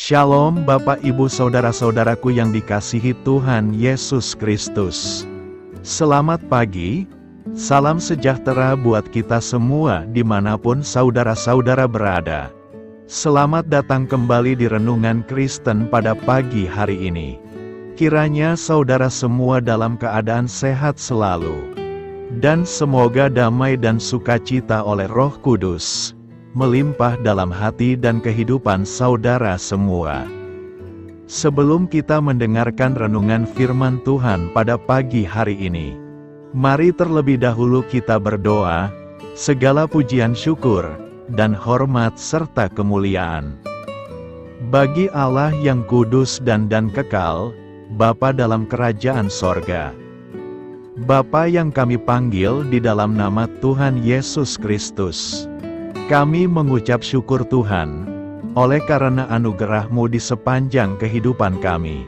Shalom Bapak Ibu Saudara-saudaraku yang dikasihi Tuhan Yesus Kristus. Selamat pagi, salam sejahtera buat kita semua dimanapun saudara-saudara berada. Selamat datang kembali di Renungan Kristen pada pagi hari ini. Kiranya saudara semua dalam keadaan sehat selalu. Dan semoga damai dan sukacita oleh Roh Kudus melimpah dalam hati dan kehidupan saudara semua. Sebelum kita mendengarkan renungan firman Tuhan pada pagi hari ini, mari terlebih dahulu kita berdoa. Segala pujian syukur dan hormat serta kemuliaan bagi Allah yang kudus dan kekal, Bapa dalam kerajaan sorga. Bapa yang kami panggil di dalam nama Tuhan Yesus Kristus. Kami mengucap syukur Tuhan, oleh karena anugerah-Mu di sepanjang kehidupan kami.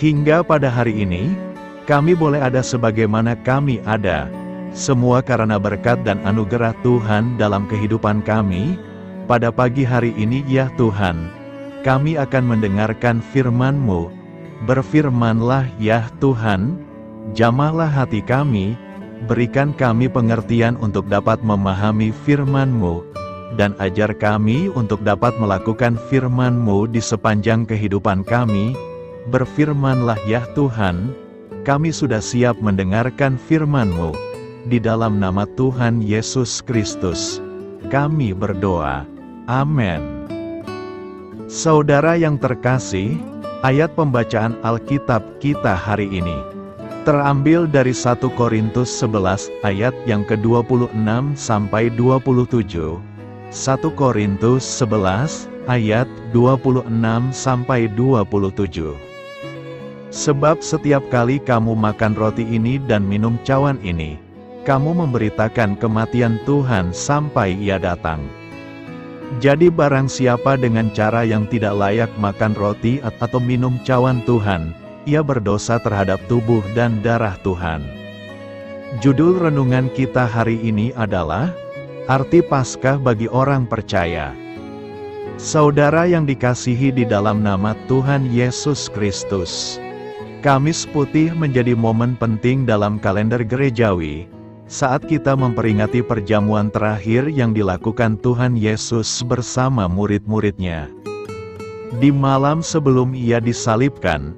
Hingga pada hari ini, kami boleh ada sebagaimana kami ada, semua karena berkat dan anugerah Tuhan dalam kehidupan kami. Pada pagi hari ini ya Tuhan, kami akan mendengarkan firman-Mu. Berfirmanlah ya Tuhan, jamahlah hati kami, berikan kami pengertian untuk dapat memahami firman-Mu, dan ajar kami untuk dapat melakukan firman-Mu di sepanjang kehidupan kami. Berfirmanlah ya Tuhan, kami sudah siap mendengarkan firman-Mu. Di dalam nama Tuhan Yesus Kristus, kami berdoa. Amin. Saudara yang terkasih, ayat pembacaan Alkitab kita hari ini terambil dari 1 Korintus 11 ayat yang ke-26 sampai 27. 1 Korintus 11 ayat 26 sampai 27. Sebab setiap kali kamu makan roti ini dan minum cawan ini, kamu memberitakan kematian Tuhan sampai Ia datang. Jadi barang siapa dengan cara yang tidak layak makan roti atau minum cawan Tuhan, ia berdosa terhadap tubuh dan darah Tuhan. Judul renungan kita hari ini adalah Arti Paskah bagi orang percaya. Saudara yang dikasihi di dalam nama Tuhan Yesus Kristus, Kamis Putih menjadi momen penting dalam kalender gerejawi, saat kita memperingati perjamuan terakhir yang dilakukan Tuhan Yesus bersama murid-muridnya. Di malam sebelum Ia disalibkan,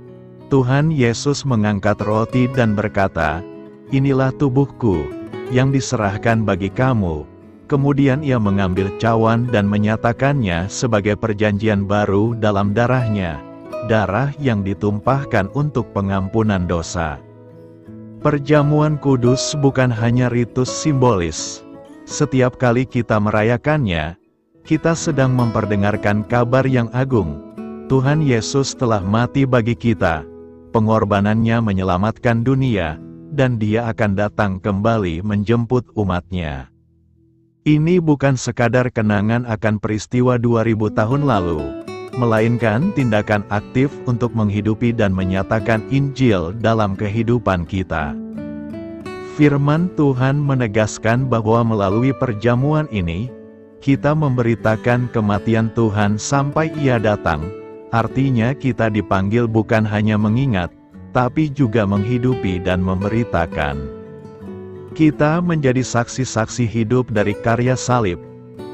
Tuhan Yesus mengangkat roti dan berkata, "Inilah tubuhku, yang diserahkan bagi kamu." Kemudian Ia mengambil cawan dan menyatakannya sebagai perjanjian baru dalam darah-Nya, darah yang ditumpahkan untuk pengampunan dosa. Perjamuan kudus bukan hanya ritus simbolis. Setiap kali kita merayakannya, kita sedang memperdengarkan kabar yang agung. Tuhan Yesus telah mati bagi kita, pengorbanannya menyelamatkan dunia, dan Dia akan datang kembali menjemput umat-Nya. Ini bukan sekadar kenangan akan peristiwa 2000 tahun lalu, melainkan tindakan aktif untuk menghidupi dan menyatakan Injil dalam kehidupan kita. Firman Tuhan menegaskan bahwa melalui perjamuan ini, kita memberitakan kematian Tuhan sampai Ia datang. Artinya kita dipanggil bukan hanya mengingat, tapi juga menghidupi dan memberitakan. Kita menjadi saksi-saksi hidup dari karya salib,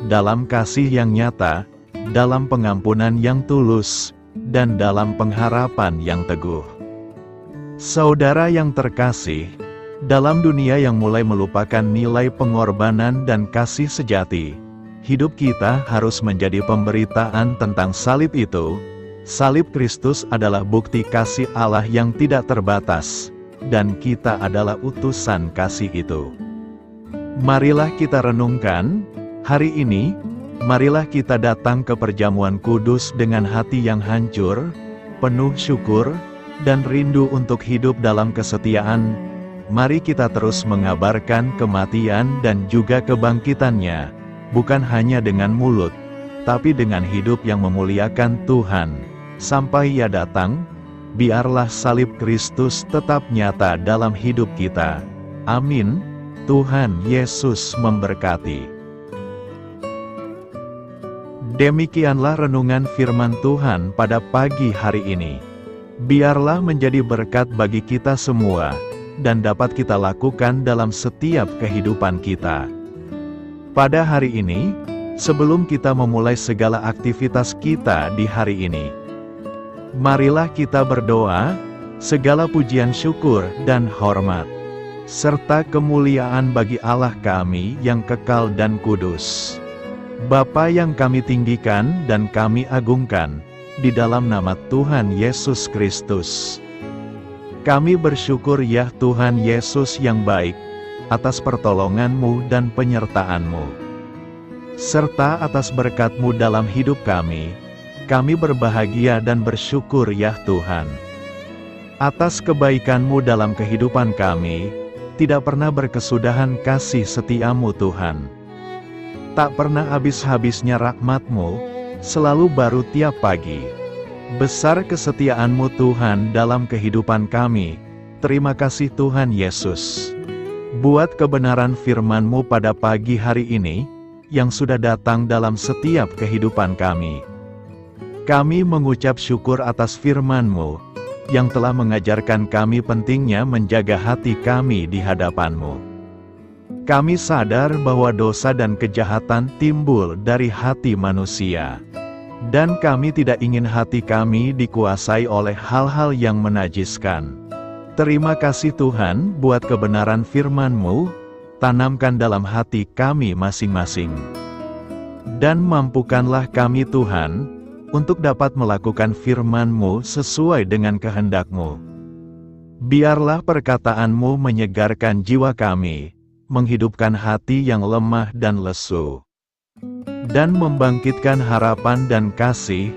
dalam kasih yang nyata, dalam pengampunan yang tulus, dan dalam pengharapan yang teguh. Saudara yang terkasih, dalam dunia yang mulai melupakan nilai pengorbanan dan kasih sejati, hidup kita harus menjadi pemberitaan tentang salib itu. Salib Kristus adalah bukti kasih Allah yang tidak terbatas, dan kita adalah utusan kasih itu. Marilah kita renungkan, hari ini, marilah kita datang ke perjamuan kudus dengan hati yang hancur, penuh syukur, dan rindu untuk hidup dalam kesetiaan. Mari kita terus mengabarkan kematian dan juga kebangkitan-Nya, bukan hanya dengan mulut, tapi dengan hidup yang memuliakan Tuhan. Sampai Ia datang, biarlah salib Kristus tetap nyata dalam hidup kita. Amin. Tuhan Yesus memberkati. Demikianlah renungan firman Tuhan pada pagi hari ini. Biarlah menjadi berkat bagi kita semua, dan dapat kita lakukan dalam setiap kehidupan kita. Pada hari ini, sebelum kita memulai segala aktivitas kita di hari ini, marilah kita berdoa, segala pujian syukur dan hormat, serta kemuliaan bagi Allah kami yang kekal dan kudus. Bapa yang kami tinggikan dan kami agungkan, di dalam nama Tuhan Yesus Kristus. Kami bersyukur ya Tuhan Yesus yang baik, atas pertolongan-Mu dan penyertaan-Mu, serta atas berkat-Mu dalam hidup kami. Kami berbahagia dan bersyukur ya Tuhan. Atas kebaikan-Mu dalam kehidupan kami, tidak pernah berkesudahan kasih setia-Mu Tuhan. Tak pernah habis-habisnya rahmat-Mu, selalu baru tiap pagi. Besar kesetiaan-Mu Tuhan dalam kehidupan kami. Terima kasih Tuhan Yesus. Buat kebenaran firman-Mu pada pagi hari ini, yang sudah datang dalam setiap kehidupan kami. Kami mengucap syukur atas firman-Mu, yang telah mengajarkan kami pentingnya menjaga hati kami di hadapan-Mu. Kami sadar bahwa dosa dan kejahatan timbul dari hati manusia. Dan kami tidak ingin hati kami dikuasai oleh hal-hal yang menajiskan. Terima kasih Tuhan buat kebenaran firman-Mu, tanamkan dalam hati kami masing-masing. Dan mampukanlah kami Tuhan, untuk dapat melakukan firman-Mu sesuai dengan kehendak-Mu. Biarlah perkataan-Mu menyegarkan jiwa kami, menghidupkan hati yang lemah dan lesu, dan membangkitkan harapan dan kasih.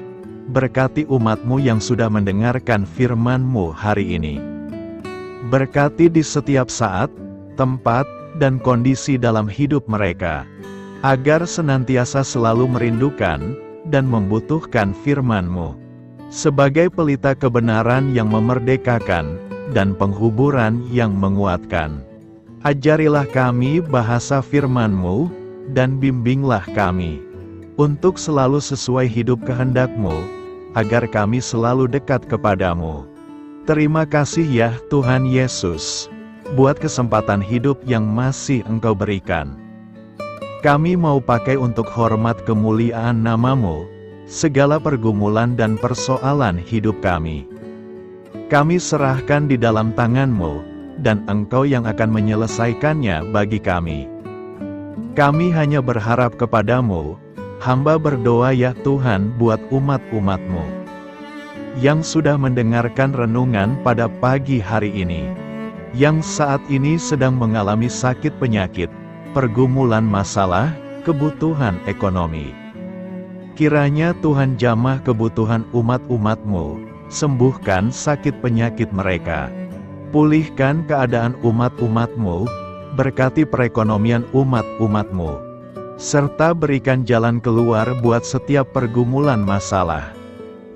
Berkati umat-Mu yang sudah mendengarkan firman-Mu hari ini. Berkati di setiap saat, tempat, dan kondisi dalam hidup mereka, agar senantiasa selalu merindukan dan membutuhkan firman-Mu, sebagai pelita kebenaran yang memerdekakan, dan penghuburan yang menguatkan. Ajarilah kami bahasa firman-Mu, dan bimbinglah kami, untuk selalu sesuai hidup kehendak-Mu, agar kami selalu dekat kepadamu. Terima kasih ya Tuhan Yesus, buat kesempatan hidup yang masih Engkau berikan. Kami mau pakai untuk hormat kemuliaan nama-Mu, segala pergumulan dan persoalan hidup kami. Kami serahkan di dalam tangan-Mu, dan Engkau yang akan menyelesaikannya bagi kami. Kami hanya berharap kepadamu, hamba berdoa ya Tuhan buat umat-umat-Mu, yang sudah mendengarkan renungan pada pagi hari ini, yang saat ini sedang mengalami sakit penyakit, pergumulan masalah, kebutuhan ekonomi. Kiranya Tuhan jamah kebutuhan umat-umat-Mu, sembuhkan sakit penyakit mereka, pulihkan keadaan umat-umat-Mu, berkati perekonomian umat-umat-Mu, serta berikan jalan keluar buat setiap pergumulan masalah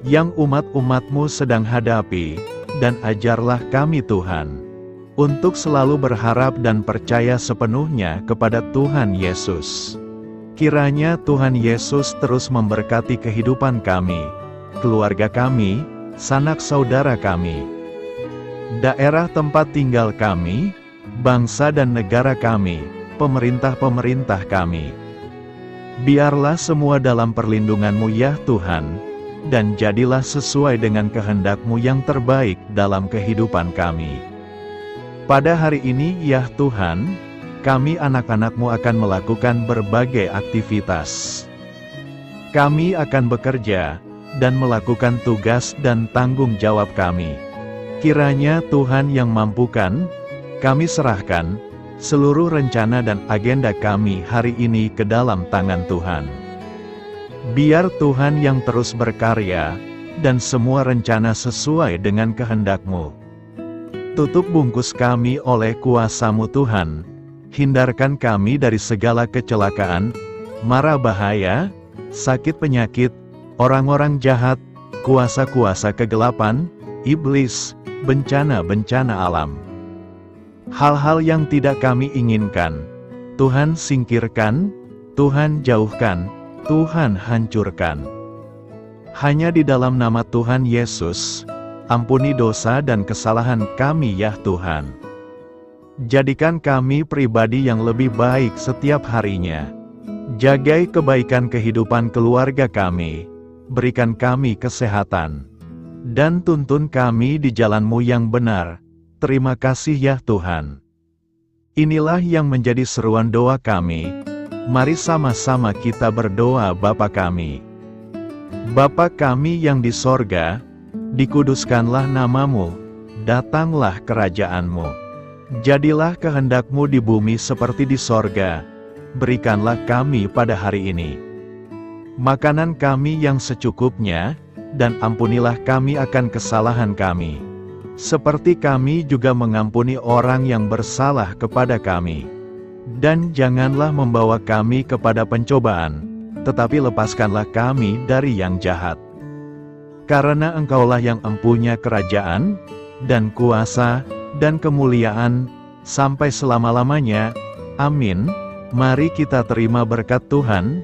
yang umat-umat-Mu sedang hadapi, dan ajarlah kami Tuhan, untuk selalu berharap dan percaya sepenuhnya kepada Tuhan Yesus. Kiranya Tuhan Yesus terus memberkati kehidupan kami, keluarga kami, sanak saudara kami, daerah tempat tinggal kami, bangsa dan negara kami, pemerintah-pemerintah kami. Biarlah semua dalam perlindungan-Mu ya Tuhan, dan jadilah sesuai dengan kehendak-Mu yang terbaik dalam kehidupan kami. Pada hari ini ya Tuhan, kami anak-anak-Mu akan melakukan berbagai aktivitas. Kami akan bekerja, dan melakukan tugas dan tanggung jawab kami. Kiranya Tuhan yang mampukan, kami serahkan seluruh rencana dan agenda kami hari ini ke dalam tangan Tuhan. Biar Tuhan yang terus berkarya, dan semua rencana sesuai dengan kehendak-Mu. Tutup bungkus kami oleh kuasa-Mu Tuhan, hindarkan kami dari segala kecelakaan, mara bahaya, sakit penyakit, orang-orang jahat, kuasa-kuasa kegelapan, iblis, bencana-bencana alam. Hal-hal yang tidak kami inginkan, Tuhan singkirkan, Tuhan jauhkan, Tuhan hancurkan. Hanya di dalam nama Tuhan Yesus, ampuni dosa dan kesalahan kami ya Tuhan. Jadikan kami pribadi yang lebih baik setiap harinya. Jagai kebaikan kehidupan keluarga kami, berikan kami kesehatan, dan tuntun kami di jalan-Mu yang benar. Terima kasih ya Tuhan. Inilah yang menjadi seruan doa kami. Mari sama-sama kita berdoa. Bapa kami. Bapa kami yang di sorga, dikuduskanlah nama-Mu, datanglah kerajaan-Mu. Jadilah kehendak-Mu di bumi seperti di sorga. Berikanlah kami pada hari ini makanan kami yang secukupnya, dan ampunilah kami akan kesalahan kami, seperti kami juga mengampuni orang yang bersalah kepada kami. Dan janganlah membawa kami kepada pencobaan, tetapi lepaskanlah kami dari yang jahat. Karena Engkaulah yang empunya kerajaan, dan kuasa, dan kemuliaan, sampai selama-lamanya. Amin. Mari kita terima berkat Tuhan.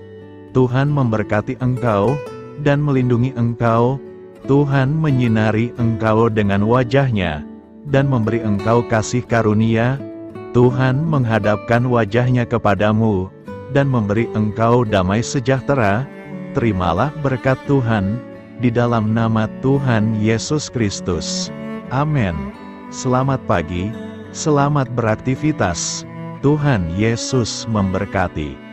Tuhan memberkati engkau, dan melindungi engkau. Tuhan menyinari engkau dengan wajah-Nya, dan memberi engkau kasih karunia. Tuhan menghadapkan wajah-Nya kepadamu, dan memberi engkau damai sejahtera. Terimalah berkat Tuhan, di dalam nama Tuhan Yesus Kristus. Amin. Selamat pagi, selamat beraktivitas. Tuhan Yesus memberkati.